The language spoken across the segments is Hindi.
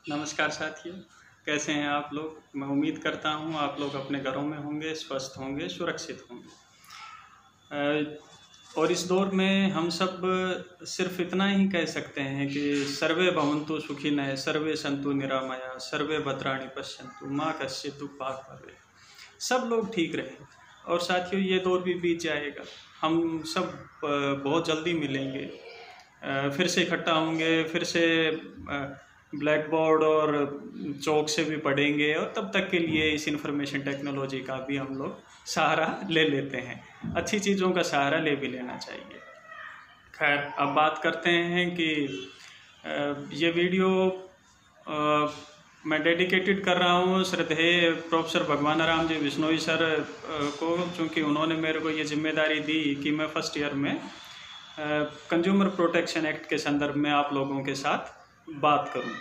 नमस्कार साथियों, कैसे हैं आप लोग। मैं उम्मीद करता हूं आप लोग अपने घरों में होंगे, स्वस्थ होंगे, सुरक्षित होंगे। और इस दौर में हम सब सिर्फ इतना ही कह सकते हैं कि सर्वे भवन्तु सुखिनः, सर्वे सन्तु निरामया, सर्वे भद्राणि पश्यन्तु माँ कश्चित् दुःखभाग् भवेत्। सब लोग ठीक रहें। और साथियों, ये दौर भी बीत जाएगा। हम सब बहुत जल्दी मिलेंगे, फिर से इकट्ठा होंगे, फिर से ब्लैक बोर्ड और चौक से भी पढ़ेंगे, और तब तक के लिए इस इंफॉर्मेशन टेक्नोलॉजी का भी हम लोग सहारा ले लेते हैं। अच्छी चीज़ों का सहारा ले भी लेना चाहिए। खैर, अब बात करते हैं कि ये वीडियो मैं डेडिकेटेड कर रहा हूँ श्रद्धेय प्रोफेसर भगवान राम जी बिश्नोई सर को, क्योंकि उन्होंने मेरे को ये जिम्मेदारी दी कि मैं फर्स्ट ईयर में कंज्यूमर प्रोटेक्शन एक्ट के संदर्भ में आप लोगों के साथ बात करूं।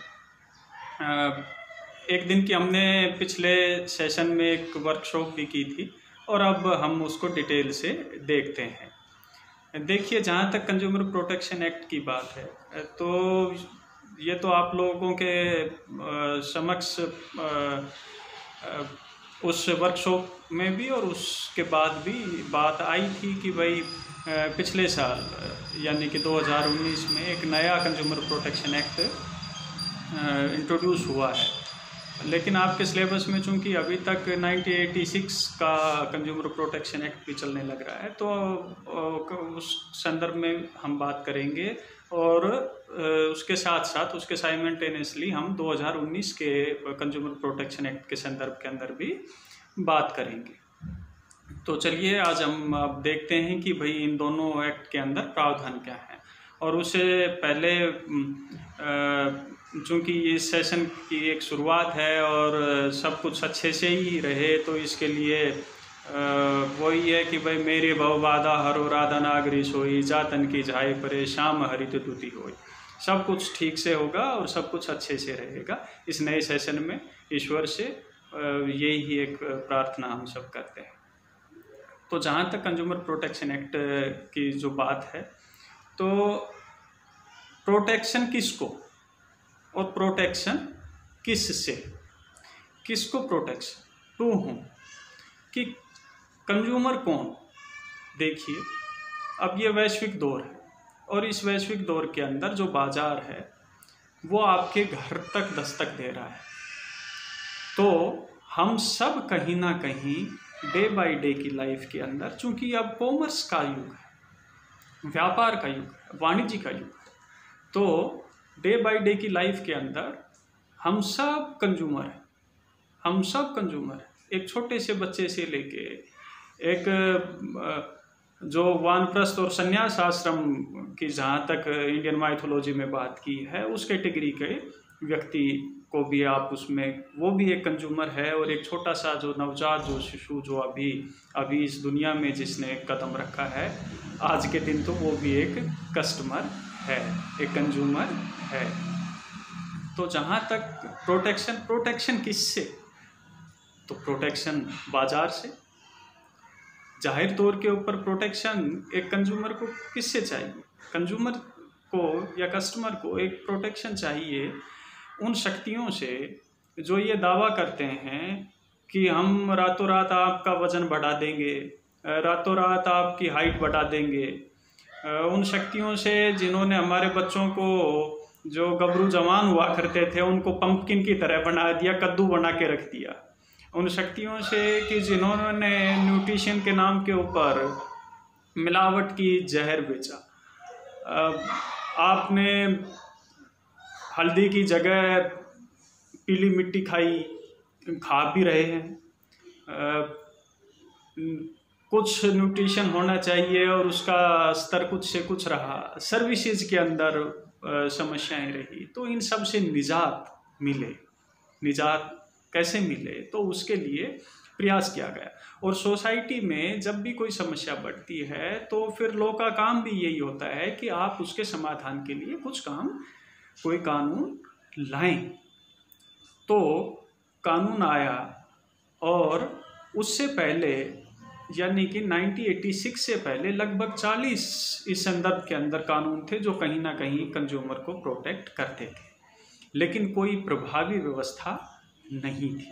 एक दिन की हमने पिछले सेशन में एक वर्कशॉप भी की थी, और अब हम उसको डिटेल से देखते हैं। देखिए, जहां तक कंज्यूमर प्रोटेक्शन एक्ट की बात है, तो ये तो आप लोगों के समक्ष उस वर्कशॉप में भी और उसके बाद भी बात आई थी कि भाई पिछले साल यानी कि 2019 में एक नया कंज्यूमर प्रोटेक्शन एक्ट इंट्रोड्यूस हुआ है। लेकिन आपके सिलेबस में चूंकि अभी तक 1986 का कंज्यूमर प्रोटेक्शन एक्ट भी चलने लग रहा है, तो उस संदर्भ में हम बात करेंगे, और उसके साथ साथ उसके साइमल्टेनियसली हम 2019 के कंज्यूमर प्रोटेक्शन एक्ट के संदर्भ के अंदर भी बात करेंगे। तो चलिए, आज हम अब देखते हैं कि भाई इन दोनों एक्ट के अंदर प्रावधान क्या है। और उससे पहले चूँकि इस सेशन की एक शुरुआत है और सब कुछ अच्छे से ही रहे, तो इसके लिए वही है कि भाई मेरे भवबाधा हरो राधा नागरी सोई, जातन की झाई परे श्याम हरित तुति होई। सब कुछ ठीक से होगा और सब कुछ अच्छे से रहेगा इस नए सेशन में। ईश्वर से यही एक प्रार्थना हम सब करते हैं। तो जहाँ तक कंज्यूमर प्रोटेक्शन एक्ट की जो बात है, तो प्रोटेक्शन किसको और प्रोटेक्शन किससे, किसको प्रोटेक्शन, टू होम, कि कंज्यूमर कौन। देखिए, अब ये वैश्विक दौर है, और इस वैश्विक दौर के अंदर जो बाजार है वो आपके घर तक दस्तक दे रहा है। तो हम सब कहीं ना कहीं डे बाय डे की लाइफ के अंदर, चूंकि अब कॉमर्स का युग है, व्यापार का युग है, वाणिज्य का युग है, तो डे बाय डे की लाइफ के अंदर हम सब कंज्यूमर हैं। हम सब कंज्यूमर हैं, एक छोटे से बच्चे से लेके एक जो वानप्रस्थ और संन्यास आश्रम की जहाँ तक इंडियन माइथोलॉजी में बात की है, उस कैटेगरी के व्यक्ति को भी आप उसमें, वो भी एक कंज्यूमर है। और एक छोटा सा जो नवजात जो शिशु जो अभी इस दुनिया में जिसने कदम रखा है आज के दिन, तो वो भी एक कस्टमर है, एक कंज्यूमर है। तो जहाँ तक प्रोटेक्शन किससे, तो प्रोटेक्शन बाजार से। जाहिर तौर के ऊपर प्रोटेक्शन एक कंज्यूमर को किससे चाहिए, कंज्यूमर को या कस्टमर को एक प्रोटेक्शन चाहिए उन शक्तियों से जो ये दावा करते हैं कि हम रातों रात आपका वजन बढ़ा देंगे, रातों रात आपकी हाइट बढ़ा देंगे। उन शक्तियों से जिन्होंने हमारे बच्चों को, जो गबरू जवान हुआ करते थे, उनको पंपकिन की तरह बना दिया, कद्दू बना के रख दिया। उन शक्तियों से कि जिन्होंने न्यूट्रिशन के नाम के ऊपर मिलावट की जहर बेचा। आपने हल्दी की जगह पीली मिट्टी खा भी रहे हैं। कुछ न्यूट्रिशन होना चाहिए और उसका स्तर कुछ से कुछ रहा, सर्विसेज के अंदर समस्याएं रही। तो इन सब से निजात कैसे मिले, तो उसके लिए प्रयास किया गया। और सोसाइटी में जब भी कोई समस्या बढ़ती है, तो फिर लोग का काम भी यही होता है कि आप उसके समाधान के लिए कोई कानून लाएं। तो कानून आया, और उससे पहले यानी कि 1986 से पहले लगभग 40 इस संदर्भ के अंदर कानून थे जो कहीं ना कहीं कंज्यूमर को प्रोटेक्ट करते थे। लेकिन कोई प्रभावी व्यवस्था नहीं थी।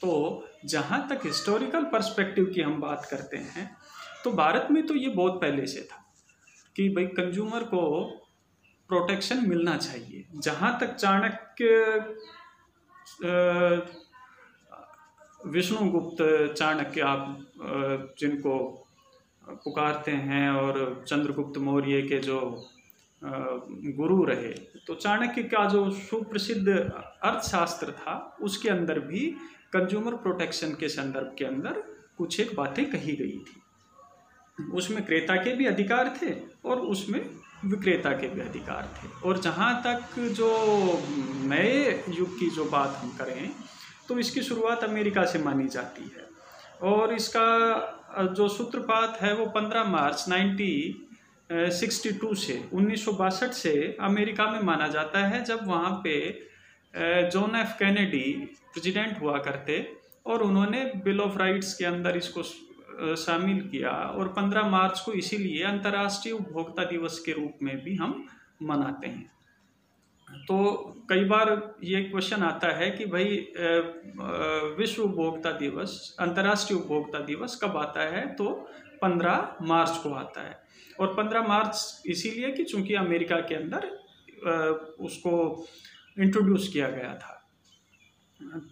तो जहाँ तक हिस्टोरिकल पर्सपेक्टिव की हम बात करते हैं तो भारत में तो ये बहुत पहले से था कि भाई कंज्यूमर को प्रोटेक्शन मिलना चाहिए। जहाँ तक चाणक्य, विष्णुगुप्त चाणक्य आप जिनको पुकारते हैं और चंद्रगुप्त मौर्य के जो गुरु रहे, तो चाणक्य का जो सुप्रसिद्ध अर्थशास्त्र था उसके अंदर भी कंज्यूमर प्रोटेक्शन के संदर्भ के अंदर कुछ एक बातें कही गई थी। उसमें क्रेता के भी अधिकार थे और उसमें विक्रेता के भी अधिकार थे। और जहाँ तक जो नए युग की जो बात हम करें तो इसकी शुरुआत अमेरिका से मानी जाती है और इसका जो सूत्रपात है वो 15 मार्च 1962 से 1962 से अमेरिका में माना जाता है, जब वहाँ पे जॉन एफ कैनेडी प्रेसिडेंट हुआ करते और उन्होंने बिल ऑफ राइट्स के अंदर इसको शामिल किया। और 15 मार्च को इसीलिए अंतर्राष्ट्रीय उपभोक्ता दिवस के रूप में भी हम मनाते हैं। तो कई बार ये क्वेश्चन आता है कि भाई विश्व उपभोक्ता दिवस, अंतर्राष्ट्रीय उपभोक्ता दिवस कब आता है? तो 15 मार्च को आता है। और 15 मार्च इसीलिए कि चूंकि अमेरिका के अंदर उसको इंट्रोड्यूस किया गया था,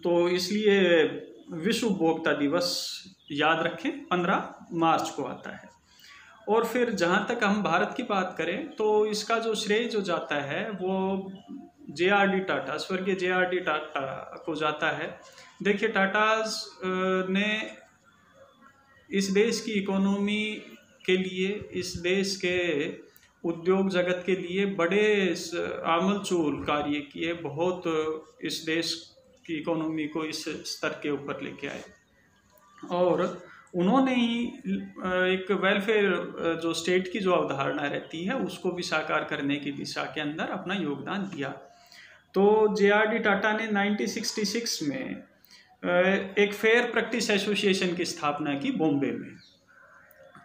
तो इसलिए विश्व उपभोक्ता दिवस याद रखें 15 मार्च को आता है। और फिर जहाँ तक हम भारत की बात करें तो इसका जो श्रेय जो जाता है वो JRD टाटा, स्वर्गीय JRD टाटा को जाता है। देखिए, टाटाज ने इस देश की इकोनॉमी के लिए, इस देश के उद्योग जगत के लिए बड़े आमूल कार्य किए, बहुत इस देश की इकोनॉमी को इस स्तर के ऊपर लेके आए। और उन्होंने ही एक वेलफेयर जो स्टेट की जो अवधारणा रहती है उसको भी साकार करने की दिशा के अंदर अपना योगदान दिया। तो JRD टाटा ने 1966 में एक फेयर प्रैक्टिस एसोसिएशन की स्थापना की बॉम्बे में।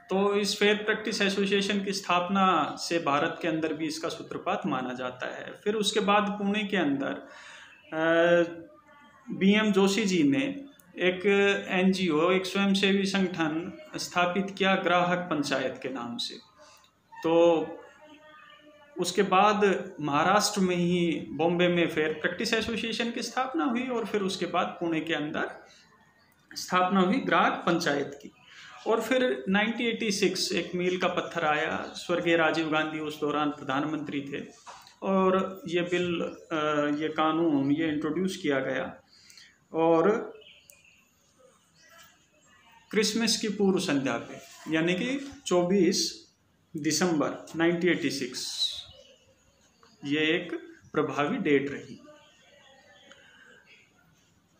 तो इस फेयर प्रैक्टिस एसोसिएशन की स्थापना से भारत के अंदर भी इसका सूत्रपात माना जाता है। फिर उसके बाद पुणे के अंदर BM जोशी जी ने एक NGO, एक स्वयंसेवी संगठन स्थापित किया ग्राहक पंचायत के नाम से। तो उसके बाद महाराष्ट्र में ही बॉम्बे में फेयर प्रैक्टिस एसोसिएशन की स्थापना हुई और फिर उसके बाद पुणे के अंदर स्थापना हुई ग्राहक पंचायत की। और फिर 1986 एक मील का पत्थर आया। स्वर्गीय राजीव गांधी उस दौरान प्रधानमंत्री थे और ये बिल, ये कानून ये इंट्रोड्यूस किया गया। और क्रिसमस की पूर्व संध्या पे, यानी कि 24 दिसंबर 1986, ये एक प्रभावी डेट रही।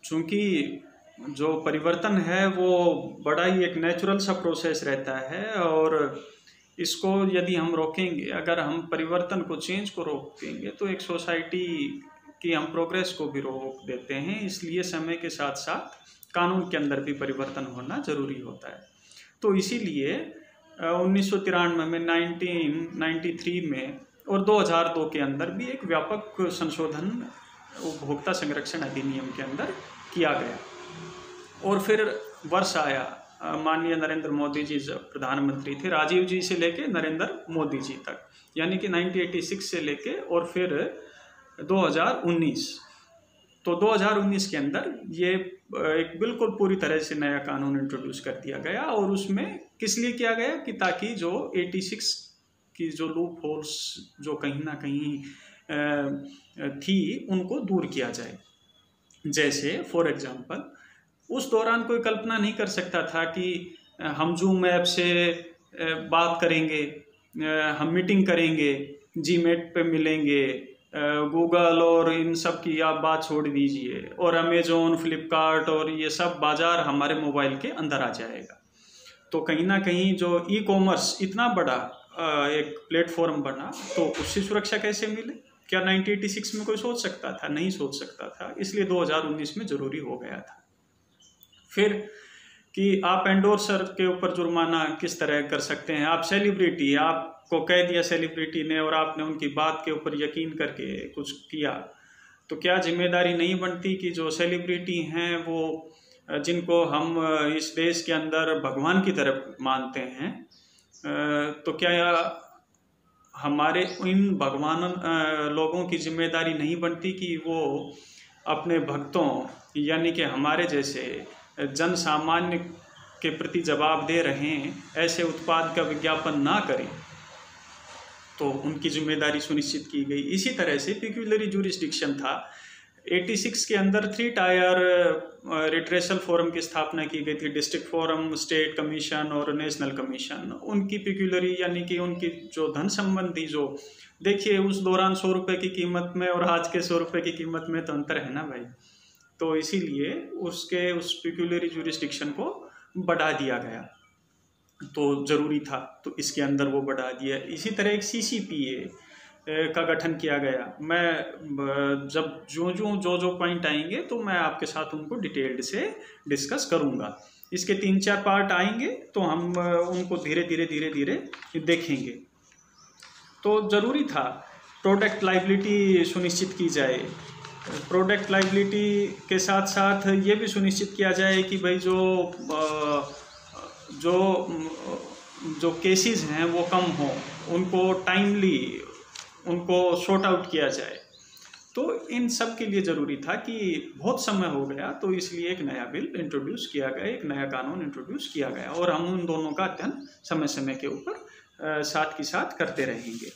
चूँकि जो परिवर्तन है वो बड़ा ही एक नेचुरल सा प्रोसेस रहता है और इसको यदि हम रोकेंगे, अगर हम परिवर्तन को, चेंज को रोकेंगे तो एक सोसाइटी की हम प्रोग्रेस को भी रोक देते हैं। इसलिए समय के साथ साथ कानून के अंदर भी परिवर्तन होना जरूरी होता है। तो इसीलिए 1993 में, 1993 में और 2002 के अंदर भी एक व्यापक संशोधन उपभोक्ता संरक्षण अधिनियम के अंदर किया गया। और फिर वर्ष आया, माननीय नरेंद्र मोदी जी जब प्रधानमंत्री थे, राजीव जी से लेके नरेंद्र मोदी जी तक, यानी कि 1986 से लेके और फिर 2019। तो 2019 के अंदर ये एक बिल्कुल पूरी तरह से नया कानून इंट्रोड्यूस कर दिया गया। और उसमें किस लिए किया गया कि ताकि जो 86 की जो लूप होल्स जो कहीं ना कहीं थी उनको दूर किया जाए। जैसे फॉर एग्जांपल, उस दौरान कोई कल्पना नहीं कर सकता था कि हम जूम ऐप से बात करेंगे, हम मीटिंग करेंगे, जीमेट पे मिलेंगे, गूगल और इन सब की आप बात छोड़ दीजिए, और अमेजोन, फ्लिपकार्ट और ये सब बाजार हमारे मोबाइल के अंदर आ जाएगा। तो कहीं ना कहीं जो ई-कॉमर्स इतना बड़ा एक प्लेटफॉर्म बना, तो उससे सुरक्षा कैसे मिले? क्या 1986 में कोई सोच सकता था? नहीं सोच सकता था। इसलिए 2019 में ज़रूरी हो गया था। फिर कि आप एंडोर्सर के ऊपर जुर्माना किस तरह कर सकते हैं। आप आपको कह दिया सेलिब्रिटी ने और आपने उनकी बात के ऊपर यकीन करके कुछ किया, तो क्या जिम्मेदारी नहीं बनती कि जो सेलिब्रिटी हैं वो जिनको हम इस देश के अंदर भगवान की तरफ मानते हैं, तो क्या हमारे इन भगवान लोगों की जिम्मेदारी नहीं बनती कि वो अपने भक्तों यानी कि हमारे जैसे जन सामान्य के प्रति जवाब दे रहे हैं ऐसे उत्पाद का विज्ञापन ना करें, तो उनकी जिम्मेदारी सुनिश्चित की गई। इसी तरह से पिक्यूलरी जुरिस्डिक्शन था 86 के अंदर 3 टायर रिट्रेसल फोरम की स्थापना की गई थी, डिस्ट्रिक्ट फोरम, स्टेट कमीशन और नेशनल कमीशन। उनकी पिक्यूलरी यानी कि उनकी जो धन संबंधी जो देखिए उस दौरान 100 रुपये की कीमत में और आज के 100 रुपये की कीमत में तो अंतर है ना भाई, तो इसीलिए उस पिक्यूलरी जुरिस्डिक्शन को बढ़ा दिया गया, तो ज़रूरी था, तो इसके अंदर वो बढ़ा दिया। इसी तरह एक CCPA का गठन किया गया। मैं जब जो पॉइंट आएंगे तो मैं आपके साथ उनको डिटेल्ड से डिस्कस करूंगा। इसके 3-4 पार्ट आएंगे तो हम उनको धीरे धीरे देखेंगे। तो ज़रूरी था प्रोडक्ट लायबिलिटी सुनिश्चित की जाए। प्रोडक्ट लायबिलिटी के साथ साथ ये भी सुनिश्चित किया जाए कि भाई जो केसेस हैं वो कम हों, उनको टाइमली उनको सॉर्ट आउट किया जाए। तो इन सब के लिए ज़रूरी था कि बहुत समय हो गया, तो इसलिए एक नया बिल इंट्रोड्यूस किया गया, एक नया कानून इंट्रोड्यूस किया गया, और हम उन दोनों का अध्ययन समय समय के ऊपर साथ के साथ करते रहेंगे।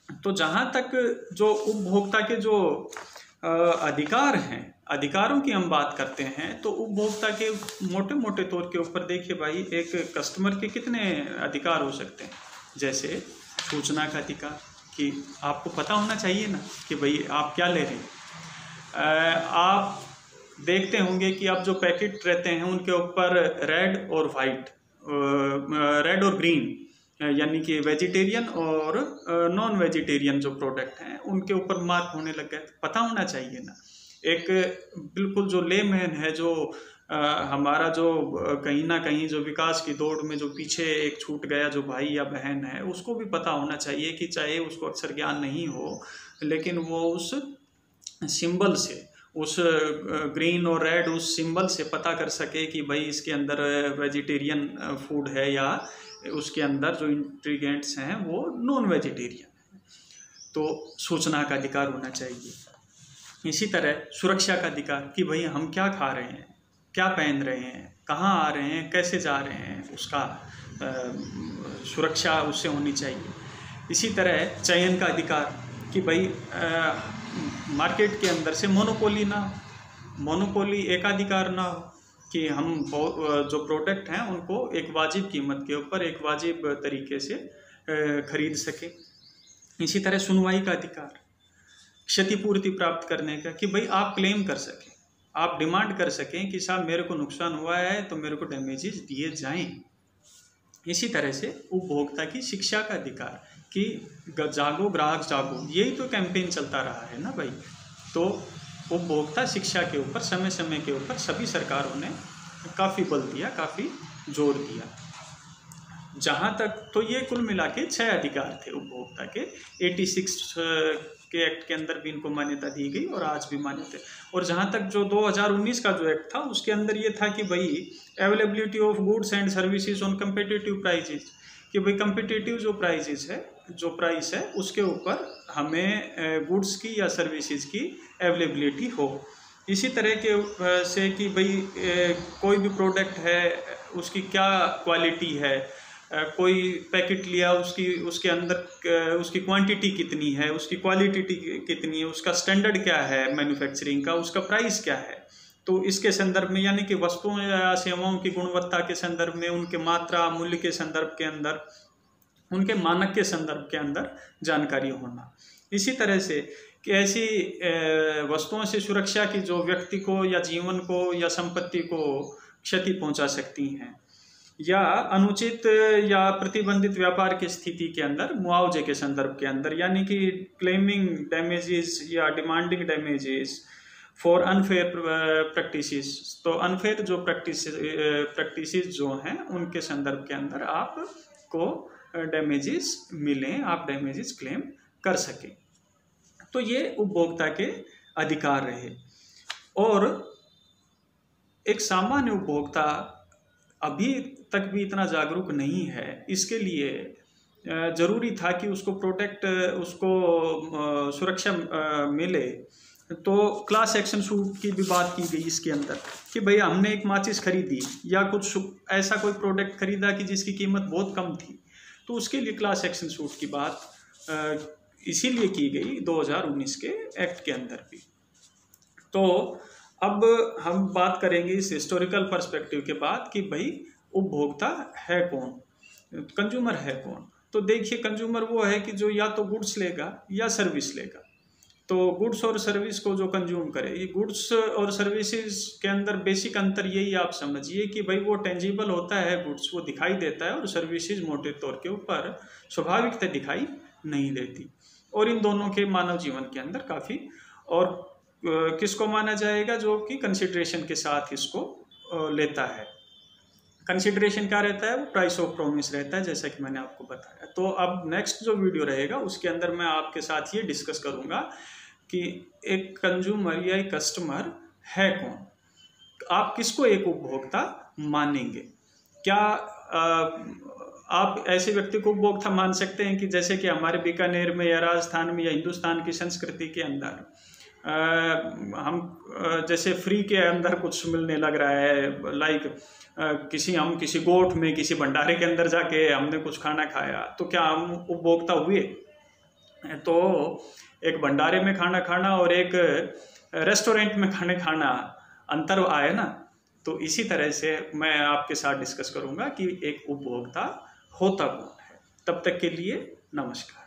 तो जहाँ तक जो उपभोक्ता के जो अधिकार हैं, अधिकारों की हम बात करते हैं, तो उपभोक्ता के मोटे मोटे तौर के ऊपर देखिए भाई, एक कस्टमर के कितने अधिकार हो सकते हैं। जैसे सूचना का अधिकार, कि आपको पता होना चाहिए ना कि भाई आप क्या ले रहे हैं। आप देखते होंगे कि आप जो पैकेट रहते हैं उनके ऊपर रेड और ग्रीन यानी कि वेजिटेरियन और नॉन वेजिटेरियन जो प्रोडक्ट हैं उनके ऊपर मार्क होने लग गए। पता होना चाहिए ना, एक बिल्कुल जो लेमैन है, जो हमारा जो कहीं ना कहीं जो विकास की दौड़ में जो पीछे एक छूट गया जो भाई या बहन है, उसको भी पता होना चाहिए कि चाहे उसको अक्सर ज्ञान नहीं हो, लेकिन वो उस सिंबल से, उस ग्रीन और रेड उस सिंबल से पता कर सके कि भाई इसके अंदर वेजिटेरियन फूड है या उसके अंदर जो इंग्रेडिएंट्स हैं वो नॉन वेजिटेरियन है। तो सूचना का अधिकार होना चाहिए। इसी तरह सुरक्षा का अधिकार, कि भाई हम क्या खा रहे हैं, क्या पहन रहे हैं, कहाँ आ रहे हैं, कैसे जा रहे हैं, उसका सुरक्षा उससे होनी चाहिए। इसी तरह चयन का अधिकार, कि भाई मार्केट के अंदर से मोनोपोली एकाधिकार ना हो, कि हम जो प्रोडक्ट हैं उनको एक वाजिब कीमत के ऊपर एक वाजिब तरीके से खरीद सके। इसी तरह सुनवाई का अधिकार, क्षतिपूर्ति प्राप्त करने का, कि भाई आप क्लेम कर सकें, आप डिमांड कर सकें कि साहब मेरे को नुकसान हुआ है तो मेरे को डैमेजेस दिए जाएं। इसी तरह से उपभोक्ता की शिक्षा का अधिकार, कि जागो ग्राहक जागो, यही तो कैंपेन चलता रहा है ना भाई। तो उपभोक्ता शिक्षा के ऊपर समय समय के ऊपर सभी सरकारों ने काफ़ी बल दिया, काफ़ी जोर दिया। जहाँ तक तो ये कुल मिला के 6 अधिकार थे उपभोक्ता के। 86 के एक्ट के अंदर भी इनको मान्यता दी गई और आज भी मान्य थे। और जहाँ तक जो 2019 का जो एक्ट था उसके अंदर ये था कि भाई availability of goods and services on competitive prices, कि भाई कम्पिटिटिव जो प्राइस है उसके ऊपर हमें गुड्स की या सर्विसेज की अवेलेबिलिटी हो। इसी तरह के से कि भाई कोई भी प्रोडक्ट है उसकी क्या क्वालिटी है, कोई पैकेट लिया उसके अंदर उसकी क्वांटिटी कितनी है, उसकी क्वालिटी कितनी है, उसका स्टैंडर्ड क्या है मैन्युफैक्चरिंग का, उसका प्राइस क्या है। तो इसके संदर्भ में यानी कि वस्तुओं या सेवाओं की गुणवत्ता के संदर्भ में, उनके मात्रा मूल्य के संदर्भ के अंदर, उनके मानक के संदर्भ के अंदर जानकारी होना। इसी तरह से कि ऐसी वस्तुओं से सुरक्षा की जो व्यक्ति को या जीवन को या संपत्ति को क्षति पहुंचा सकती हैं, या अनुचित या प्रतिबंधित व्यापार की स्थिति के अंदर मुआवजे के संदर्भ के अंदर, यानी कि क्लेमिंग डैमेजेस या demanding damages for unfair practices. तो अनफेयर जो प्रैक्टिसेस जो हैं उनके संदर्भ के अंदर आपको डैमेजेस मिलें, आप डैमेजेस क्लेम कर सकें। तो ये उपभोक्ता के अधिकार रहे। और एक सामान्य उपभोक्ता अभी तक भी इतना जागरूक नहीं है, इसके लिए जरूरी था कि उसको सुरक्षा मिले। तो क्लास एक्शन सूट की भी बात की गई इसके अंदर कि भैया हमने एक माचिस खरीदी या कुछ ऐसा कोई प्रोडक्ट खरीदा कि जिसकी कीमत बहुत कम थी, तो उसके लिए क्लास एक्शन सूट की बात इसीलिए की गई 2019 के एक्ट के अंदर भी। तो अब हम बात करेंगे इस हिस्टोरिकल पर्सपेक्टिव के बाद कि भाई उपभोक्ता है कौन, कंज्यूमर है कौन। तो देखिए, कंज्यूमर वो है कि जो या तो गुड्स लेगा या सर्विस लेगा। तो गुड्स और सर्विस को जो कंज्यूम करे, ये गुड्स और सर्विसेज के अंदर बेसिक अंतर यही आप समझिए कि भाई वो टेंजिबल होता है, गुड्स वो दिखाई देता है, और सर्विसेज मोटे तौर के ऊपर स्वाभाविकता दिखाई नहीं देती। और इन दोनों के मानव जीवन के अंदर काफ़ी, और किसको माना जाएगा, जो कि कंसिडरेशन के साथ इसको लेता है। कंसिडरेशन क्या रहता है, वो प्राइस ऑफ प्रॉमिस रहता है, जैसा कि मैंने आपको बताया। तो अब नेक्स्ट जो वीडियो रहेगा उसके अंदर मैं आपके साथ ये डिस्कस करूंगा कि एक कंज्यूमर या एक कस्टमर है कौन, आप किसको एक उपभोक्ता मानेंगे। क्या आप ऐसे व्यक्ति को उपभोक्ता मान सकते हैं कि जैसे कि हमारे बीकानेर में या राजस्थान में या हिंदुस्तान की संस्कृति के अंदर हम जैसे फ्री के अंदर कुछ मिलने लग रहा है, लाइक हम किसी गोठ में, किसी भंडारे के अंदर जाके हमने कुछ खाना खाया, तो क्या हम उपभोक्ता हुए। तो एक भंडारे में खाना खाना और एक रेस्टोरेंट में खाना अंतर आए ना। तो इसी तरह से मैं आपके साथ डिस्कस करूंगा कि एक उपभोक्ता होता कौन है। तब तक के लिए नमस्कार।